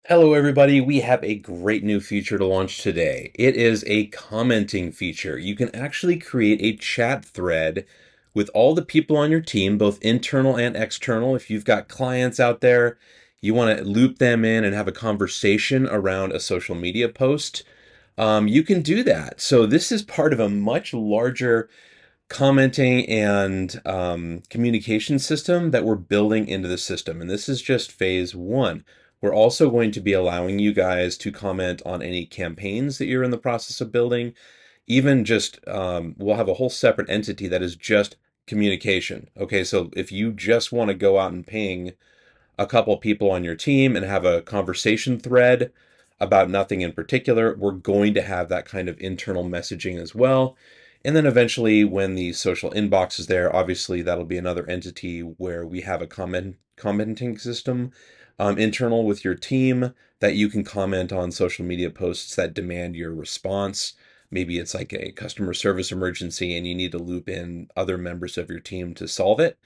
Hello, everybody. We have a great new feature to launch today. It is a commenting feature. You can actually create a chat thread with all the people on your team, both internal and external. If you've got clients out there, you want to loop them in and have a conversation around a social media post, you can do that. So, this is part of a much larger commenting and communication system that we're building into the system. And this is just phase one. We're also going to be allowing you guys to comment on any campaigns that you're in the process of building. Even just, we'll have a whole separate entity that is just communication. Okay, so if you just want to go out and ping a couple people on your team and have a conversation thread about nothing in particular, we're going to have that kind of internal messaging as well. And then eventually, when the social inbox is there, obviously that'll be another entity where we have a commenting system internal with your team that you can comment on social media posts that demand your response. Maybe it's like a customer service emergency and you need to loop in other members of your team to solve it.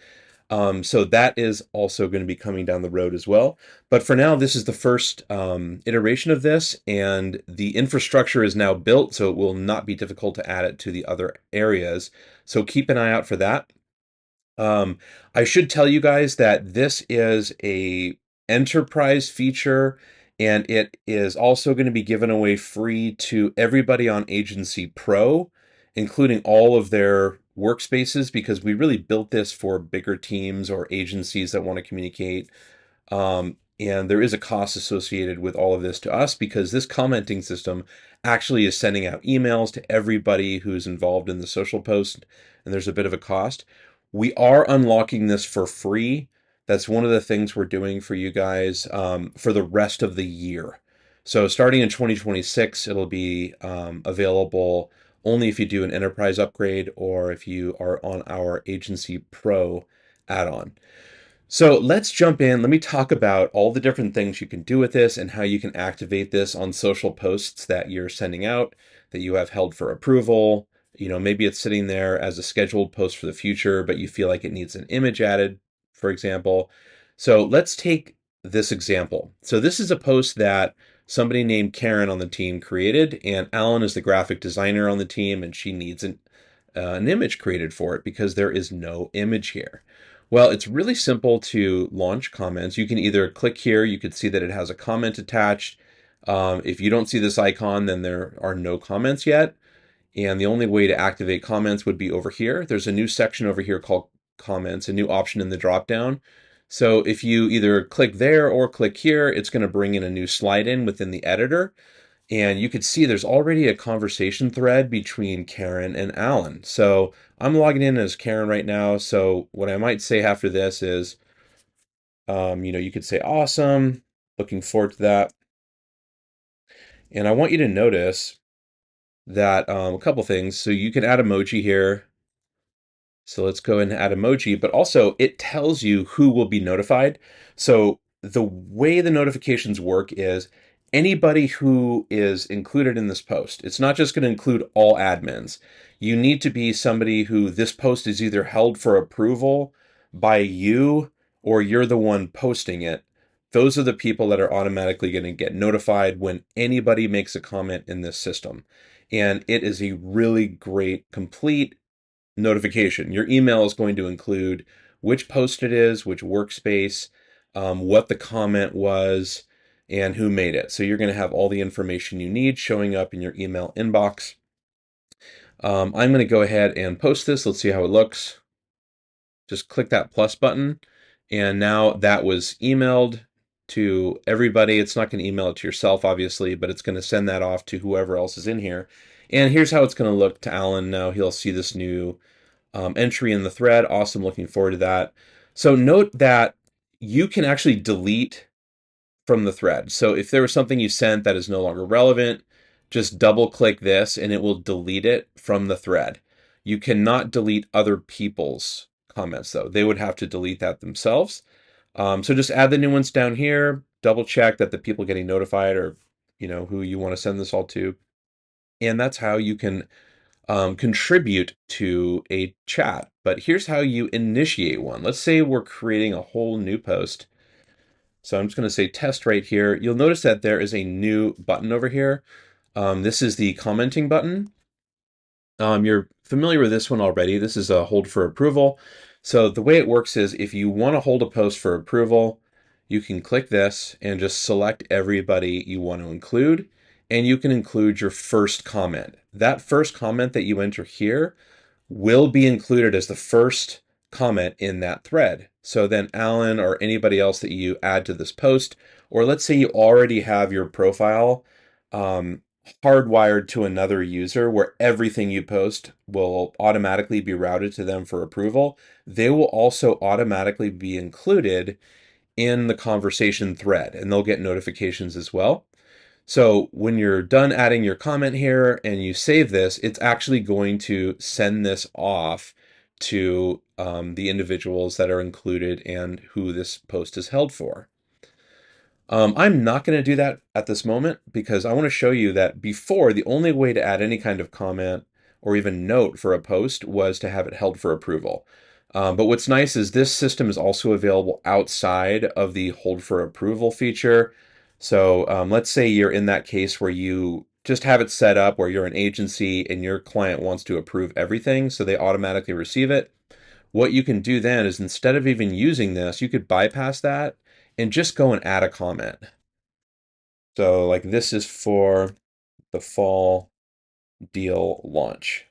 So that is also going to be coming down the road as well. But for now, this is the first iteration of this, and the infrastructure is now built, so it will not be difficult to add it to the other areas. So keep an eye out for that. Um, I should tell you guys that this is a enterprise feature, and it is also going to be given away free to everybody on Agency Pro, including all of their workspaces, because we really built this for bigger teams or agencies that want to communicate. And there is a cost associated with all of this to us because this commenting system actually is sending out emails to everybody who's involved in the social post, and there's a bit of a cost. We are unlocking this for free. That's one of the things we're doing for you guys for the rest of the year. So starting in 2026, it'll be available only if you do an enterprise upgrade or if you are on our Agency Pro add-on. So let's jump in. Let me talk about all the different things you can do with this and how you can activate this on social posts that you're sending out that you have held for approval. Maybe it's sitting there as a scheduled post for the future, but you feel like it needs an image added, for example. So let's take this example. So this is a post that somebody named Karen on the team created, and Alan is the graphic designer on the team, and she needs an image created for it because there is no image here. Well, it's really simple to launch comments. You can either click here, you can see that it has a comment attached. If you don't see this icon, then there are no comments yet. And the only way to activate comments would be over here. There's a new section over here called comments, a new option in the dropdown. So if you either click there or click here, it's going to bring in a new slide in within the editor. And you could see there's already a conversation thread between Karen and Alan. So I'm logging in as Karen right now. So what I might say after this is, you could say awesome, looking forward to that. And I want you to notice that a couple things. So you can add emoji here. So let's go and add emoji, but also it tells you who will be notified. So the way the notifications work is anybody who is included in this post, it's not just going to include all admins. You need to be somebody who this post is either held for approval by you or you're the one posting it. Those are the people that are automatically going to get notified when anybody makes a comment in this system. And it is a really great, complete notification. Your email is going to include which post it is, which workspace, what the comment was, and who made it. So you're going to have all the information you need showing up in your email inbox. I'm going to go ahead and post this. Let's see how it looks. Just click that plus button. And now that was emailed to everybody. It's not going to email it to yourself, obviously, but it's going to send that off to whoever else is in here. And here's how it's going to look to Alan. Now he'll see this new entry in the thread. Awesome. Looking forward to that. So note that you can actually delete from the thread. So if there was something you sent that is no longer relevant, just double click this and it will delete it from the thread. You cannot delete other people's comments though. They would have to delete that themselves. So just add the new ones down here, double check that the people getting notified are, who you want to send this all to. And that's how you can contribute to a chat. But here's how you initiate one. Let's say we're creating a whole new post. So I'm just going to say test right here. You'll notice that there is a new button over here. This is the commenting button. You're familiar with this one already. This is a hold for approval. So the way it works is if you want to hold a post for approval, you can click this and just select everybody you want to include, and you can include your first comment. That first comment that you enter here will be included as the first comment in that thread. So then Alan or anybody else that you add to this post, or let's say you already have your profile um, hardwired to another user where everything you post will automatically be routed to them for approval, they will also automatically be included in the conversation thread and they'll get notifications as well. So when you're done adding your comment here and you save this, it's actually going to send this off to the individuals that are included and who this post is held for. I'm not going to do that at this moment because I want to show you that before, the only way to add any kind of comment or even note for a post was to have it held for approval. But what's nice is this system is also available outside of the hold for approval feature. So let's say you're in that case where you just have it set up where you're an agency and your client wants to approve everything, so they automatically receive it. What you can do then is instead of even using this, you could bypass that and just go and add a comment. So like this is for the fall deal launch.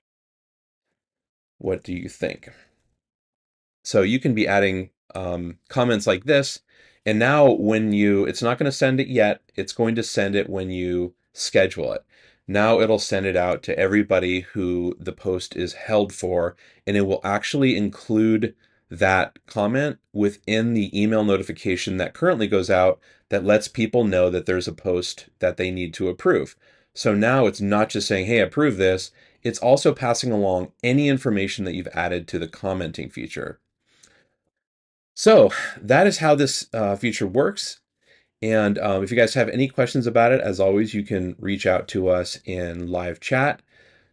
What do you think? So you can be adding comments like this. And now when it's not going to send it yet, it's going to send it when you schedule it. Now it'll send it out to everybody who the post is held for, and it will actually include that comment within the email notification that currently goes out that lets people know that there's a post that they need to approve. So now it's not just saying, hey, approve this. It's also passing along any information that you've added to the commenting feature. So that is how this feature works. And if you guys have any questions about it, as always, you can reach out to us in live chat.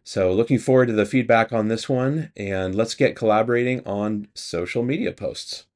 So looking forward to the feedback on this one, and let's get collaborating on social media posts.